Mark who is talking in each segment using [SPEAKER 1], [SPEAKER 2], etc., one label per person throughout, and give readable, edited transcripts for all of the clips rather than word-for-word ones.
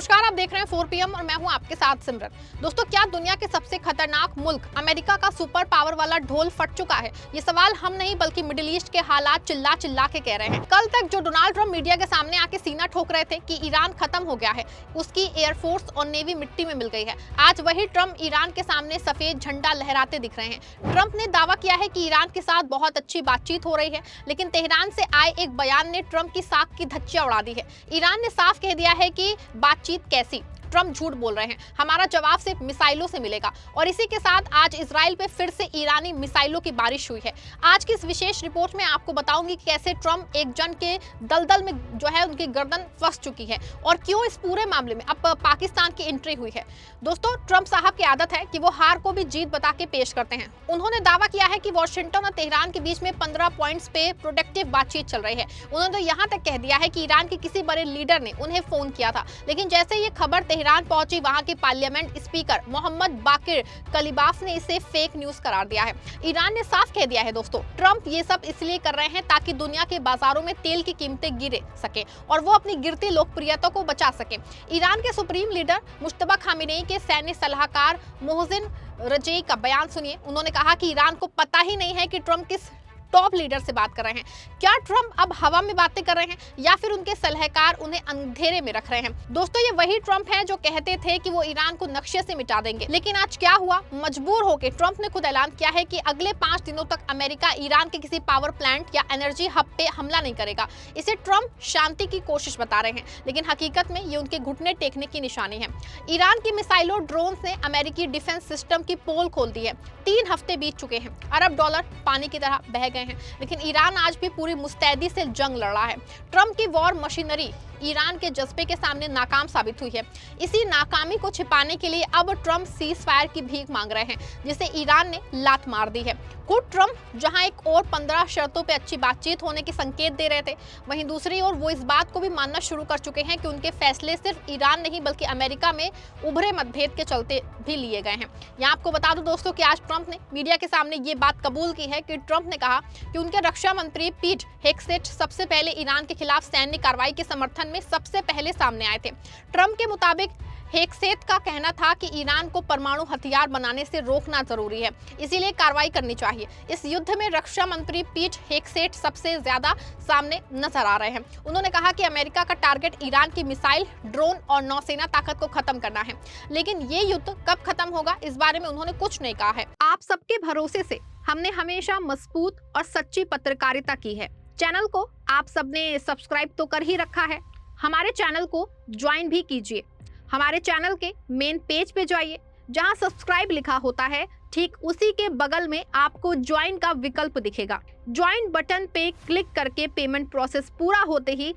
[SPEAKER 1] नमस्कार, आप देख रहे हैं 4 PM और मैं हूं आपके साथ सिमरन। दोस्तों, क्या दुनिया के सबसे खतरनाक मुल्क अमेरिका का सुपर पावर वाला ढोल फट चुका है? ये सवाल हम नहीं बल्कि मिडिल ईस्ट के हालात चिल्ला चिल्ला के कह रहे हैं। कल तक जो डोनाल्ड ट्रंप मीडिया के सामने आके सीना ठोक रहे थे कि ईरान खत्म हो गया है, उसकी एयरफोर्स और नेवी मिट्टी में मिल गई है, आज वही ट्रंप ईरान के सामने सफेद झंडा लहराते दिख रहे हैं। ट्रंप ने दावा किया है कि ईरान के साथ बहुत अच्छी बातचीत हो रही है, लेकिन तेहरान से आए एक बयान ने ट्रंप की साख की धज्जियां उड़ा दी है। ईरान ने साफ कह दिया है कि बातचीत कैसी? ट्रंप झूठ बोल रहे हैं, हमारा जवाब सिर्फ मिसाइलों से मिलेगा। और इसी के साथ आज इजराइल पे फिर से ईरानी मिसाइलों की बारिश हुई है। आज की इस विशेष रिपोर्ट में आपको बताऊंगी कि कैसे ट्रंप एक जन के दलदल में जो है उनकी गर्दन फंस चुकी है और क्यों इस पूरे मामले में अब पाकिस्तान की एंट्री हुई है। दोस्तों, ट्रंप साहब की आदत है कि वो हार को भी जीत बता के पेश करते हैं। उन्होंने दावा किया है कि वॉशिंगटन और तेहरान के बीच में 15 पॉइंट्स पे प्रोडक्टिव बातचीत चल रही है। उन्होंने तो यहाँ तक कह दिया है कि ईरान के किसी बड़े लीडर ने उन्हें फोन किया था, लेकिन जैसे ये खबर तेहरान पहुंची, वहां के पार्लियामेंट स्पीकर मोहम्मद बाकिर कलीबाफ ने इसे फेक न्यूज करार दिया है। ईरान ने साफ कह दिया है दोस्तों, ट्रंप ये सब इसलिए कर रहे हैं ताकि दुनिया के बाजारों में तेल की कीमतें गिरे सके और वो अपनी गिरती लोकप्रियता को बचा सके। ईरान के सुप्रीम लीडर मुश्तबा खामेनेई के सैन्य सलाहकार मोहसिन रजई का बयान सुनिए। उन्होंने कहा कि ईरान को पता ही नहीं है कि ट्रंप किस टॉप लीडर से बात कर रहे हैं। क्या ट्रंप अब हवा में बातें कर रहे हैं या फिर उनके सलाहकार उन्हें अंधेरे में रख रहे हैं? दोस्तों, ये वही ट्रंप है जो कहते थे कि वो ईरान को नक्शे से मिटा देंगे, लेकिन आज क्या हुआ? मजबूर होकर ट्रंप ने खुद ऐलान किया है कि अगले 5 दिनों तक अमेरिका ईरान के किसी पावर प्लांट या एनर्जी हब पे हमला नहीं करेगा। इसे ट्रंप शांति की कोशिश बता रहे हैं, लेकिन हकीकत में ये उनके घुटने टेकने की निशानी है। ईरान की मिसाइलों ड्रोन ने अमेरिकी डिफेंस सिस्टम की पोल खोल दी है। 3 हफ्ते बीत चुके हैं, अरब डॉलर पानी की तरह बह गए हैं, लेकिन ईरान आज भी पूरी मुस्तैदी से जंग लड़ रहा है। ट्रंप की वॉर मशीनरी ईरान के जज्बे के सामने नाकाम साबित हुई है। इसी नाकामी को छिपाने के लिए अब ट्रंप सीज फायर की भीख मांग रहे हैं, जिसे ईरान ने लात मार दी है। खुद ट्रंप जहां एक और 15 शर्तों पे अच्छी बातचीत होने के संकेत दे रहे थे, वहीं दूसरी ओर वो इस बात को भी मानना शुरू कर चुके हैं कि उनके फैसले सिर्फ ईरान नहीं बल्कि अमेरिका में उभरे मतभेद के चलते भी लिए गए हैं। यहाँ आपको बता दूं दोस्तों कि आज ट्रंप ने मीडिया के सामने ये बात कबूल की है कि ट्रंप ने कहा कि उनके रक्षा मंत्री पीट हेगसेट सबसे पहले ईरान के खिलाफ सैन्य कार्रवाई के समर्थन में सबसे पहले सामने आए थे। ट्रंप के मुताबिक हेगसेट का कहना था कि ईरान को परमाणु हथियार बनाने से रोकना जरूरी है, इसीलिए कार्रवाई करनी चाहिए। इस युद्ध में रक्षा मंत्री पीट हेगसेट सबसे ज्यादा सामने नजर आ रहे हैं। उन्होंने कहा कि अमेरिका का टारगेट ईरान की मिसाइल, ड्रोन और नौसेना ताकत को खत्म करना है, लेकिन ये युद्ध कब खत्म होगा इस बारे में उन्होंने कुछ नहीं कहा है। आप सबके भरोसे से हमने हमेशा मजबूत और सच्ची पत्रकारिता की है। चैनल को आप सबने सब्सक्राइब तो कर ही रखा है, हमारे चैनल को ज्वाइन भी कीजिए। हमारे चैनल के मेन पेज पे जाइए, जहां सब्सक्राइब लिखा होता है ठीक उसी के बगल में आपको ज्वाइन का विकल्प दिखेगा। ज्वाइन बटन पे क्लिक करके पेमेंट प्रोसेस पूरा होते ही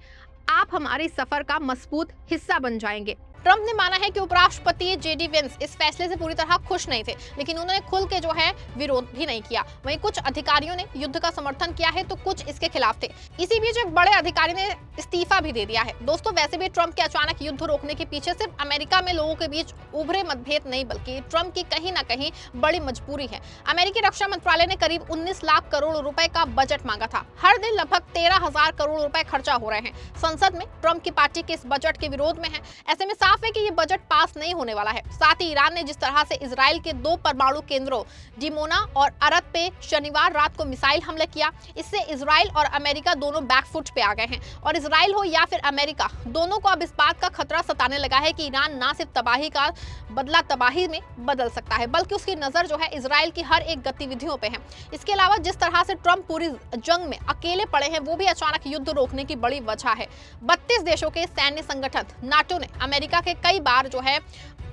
[SPEAKER 1] आप हमारे सफर का मजबूत हिस्सा बन जाएंगे। ट्रंप ने माना है कि उपराष्ट्रपति जेडी वेंस इस फैसले से पूरी तरह खुश नहीं थे, लेकिन उन्होंने खुल के जो है विरोध भी नहीं किया। वहीं कुछ अधिकारियों ने युद्ध का समर्थन किया है तो कुछ इसके खिलाफ थे। इसी बीच एक बड़े अधिकारी ने इस्तीफा भी दे दिया है। दोस्तों, वैसे भी ट्रंप के अचानक युद्ध रोकने के पीछे सिर्फ अमेरिका में लोगों के बीच उभरे मतभेद नहीं बल्कि ट्रंप की कहीं ना कहीं बड़ी मजबूरी है। अमेरिकी रक्षा मंत्रालय ने करीब 19 लाख करोड़ रुपए का बजट मांगा था। हर दिन लगभग 13,000 करोड़ रुपए खर्चा हो रहे हैं। संसद में ट्रंप की पार्टी के इस बजट के विरोध में है। ऐसे में साफ है कि ये बजट पास नहीं होने वाला है। साथ ही ईरान ने जिस तरह से इजराइल के 2 परमाणु केंद्रों डिमोना और अरद पे शनिवार रात को मिसाइल हमला किया, इससे इजराइल और अमेरिका दोनों बैकफुट पे आ गए हैं और इजराइल हो या फिर अमेरिका, दोनों को अब इस बात का खतरा सताने लगा है कि ईरान ना सिर्फ तबाही का बदला तबाही में बदल सकता है, बल्कि उसकी नजर जो है इजराइल की हर एक गतिविधियों पे है। इसके अलावा जिस तरह से ट्रंप पूरी जंग में अकेले पड़े हैं, वो भी अचानक युद्ध रोकने की बड़ी वजह है। 32 देशों के सैन्य संगठन नाटो ने अमेरिका के कई बार जो है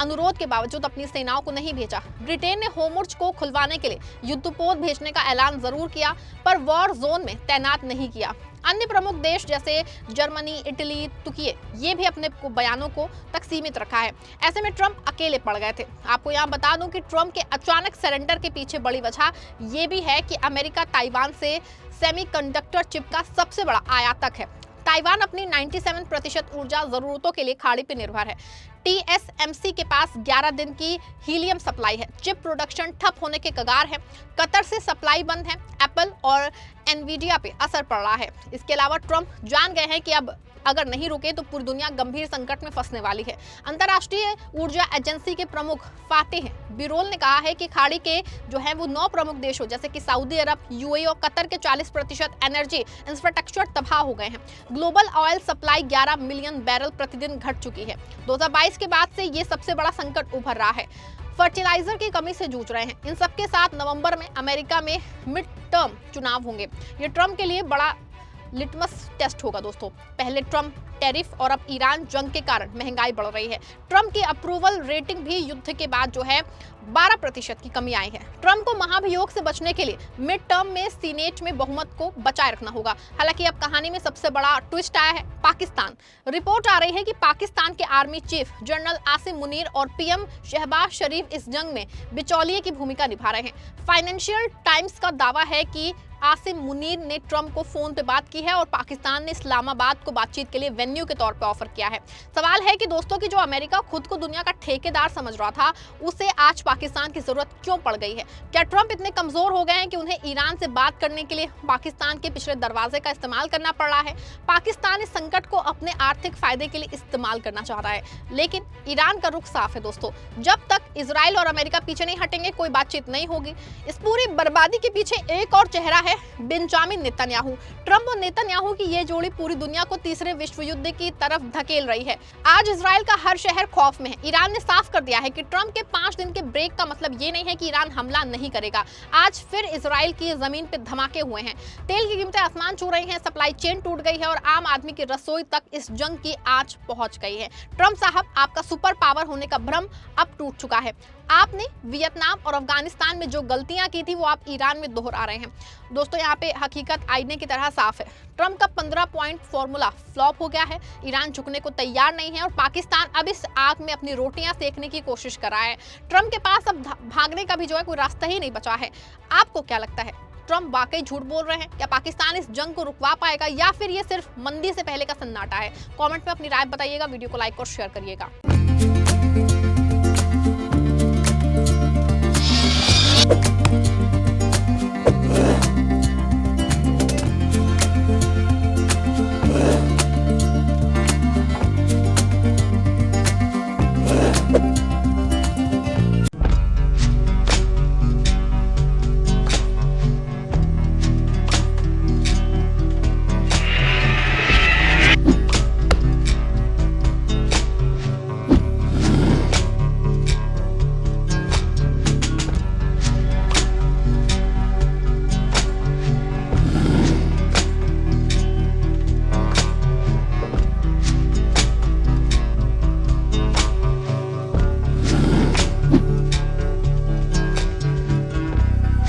[SPEAKER 1] अनुरोध के बावजूद अपनी सेनाओं को नहीं भेजा। ब्रिटेन ने होर्मुज़ को खुलवाने के लिए युद्धपोत भेजने का ऐलान जरूर किया, पर वॉर जोन में तैनात नहीं किया। अन्य प्रमुख देश जैसे जर्मनी, इटली, तुर्की, ये भी अपने बयानों को तक सीमित रखा है। ऐसे में ट्रंप अकेले पड़ गए थे। आपको यहाँ बता दूं कि ट्रंप के अचानक सरेंडर के पीछे बड़ी वजह ये भी है कि अमेरिका ताइवान से सेमीकंडक्टर चिप का सबसे बड़ा आयातक है। ताइवान अपनी 97% ऊर्जा जरूरतों के लिए खाड़ी पर निर्भर है। TSMC के पास 11 दिन की हीलियम सप्लाई है। चिप प्रोडक्शन ठप होने के कगार है। कतर से सप्लाई बंद है। एप्पल और एनवीडिया पे असर पड़ रहा है। इसके अलावा ट्रंप जान गए हैं कि अब अगर नहीं रुके तो पूरी दुनिया गंभीर संकट में फंसने वाली है। अंतर्राष्ट्रीय ऊर्जा एजेंसी के प्रमुख फातिह बिरोल ने कहा है कि खाड़ी के जो है वो 9 प्रमुख देशों जैसे कि सऊदी अरब, यूएई और कतर के 40% एनर्जी इंफ्रास्ट्रक्चर तबाह हो गए हैं। Global oil supply 11 million barrel प्रतिदिन घट चुकी है। 2022 के बाद से ये सबसे बड़ा संकट उभर रहा है। फर्टिलाइजर की कमी से जूझ रहे हैं। इन सबके साथ नवंबर में अमेरिका में मिड टर्म चुनाव होंगे। ये ट्रंप के लिए बड़ा लिटमस टेस्ट होगा दोस्तों। पहले ट्रंप टैरिफ और अब ईरान जंग के कारण महंगाई बढ़ रही है। ट्रंप की अप्रूवल रेटिंग भी युद्ध के बाद जो है 12% की कमी आई है। ट्रंप को महाभियोग से बचने के लिए मिड टर्म में सीनेट में बहुमत को बचाए रखना होगा। हालांकि अब कहानी में सबसे बड़ा ट्विस्ट आया है पाकिस्तान। रिपोर्ट आ रही है कि पाकिस्तान के army chief general Asim Munir और पीएम शहबाज शरीफ इस जंग में बिचौलिए की भूमिका निभा रहे हैं। फाइनेंशियल टाइम्स का दावा है कि आसिम मुनीर ने ट्रंप को फोन पे बात की है और पाकिस्तान ने इस्लामाबाद को बातचीत के लिए वेन्यू के तौर पे ऑफर किया है। सवाल है कि दोस्तों कि जो अमेरिका खुद को दुनिया का ठेकेदार समझ रहा था, उसे आज पाकिस्तान की जरूरत क्यों पड़ गई है? क्या ट्रंप इतने कमजोर हो गए हैं कि उन्हें ईरान से बात करने के लिए पाकिस्तान के पिछले दरवाजे का इस्तेमाल करना पड़ रहा है? पाकिस्तान इस संकट को अपने आर्थिक फायदे के लिए इस्तेमाल करना चाह रहा है, लेकिन ईरान का रुख साफ है दोस्तों। जब तक इजराइल और अमेरिका पीछे नहीं हटेंगे, कोई बातचीत नहीं होगी। इस पूरी बर्बादी के पीछे एक और चेहरा है, बेंजामिन नेतन्याहू। ट्रंप और नेतन्याहू की ये जोड़ी पूरी दुनिया को तीसरे विश्व युद्ध की तरफ धकेल रही है। आज इजराइल का हर शहर खौफ में है। ईरान ने साफ कर दिया है कि ट्रंप के 5 दिन के ब्रेक का मतलब ये नहीं है कि ईरान हमला नहीं करेगा। आज फिर इजराइल की जमीन पे धमाके हुए हैं। तेल की कीमतें आसमान छू रही हैं, सप्लाई चेन टूट गई है और आम आदमी की रसोई तक इस जंग की आंच पहुंच गई है। ट्रंप साहब, आपका सुपर पावर होने का भ्रम अब टूट चुका है। आपने वियतनाम और अफगानिस्तान में जो गलतियां की थी वो आप ईरान में दोहरा रहे हैं। दोस्तों, यहाँ पे हकीकत आईने की तरह साफ है। ट्रंप का 15 पॉइंट फॉर्मूला फ्लॉप हो गया है। ईरान झुकने को तैयार नहीं है और पाकिस्तान अब इस आग में अपनी रोटियां सेकने की कोशिश कर रहा है। ट्रंप के पास अब भागने का भी जो है कोई रास्ता ही नहीं बचा है। आपको क्या लगता है, ट्रंप वाकई झूठ बोल रहे हैं? क्या पाकिस्तान इस जंग को रुकवा पाएगा या फिर ये सिर्फ मंदी से पहले का सन्नाटा है? कमेंट में अपनी राय बताइएगा। वीडियो को लाइक और शेयर करिएगा।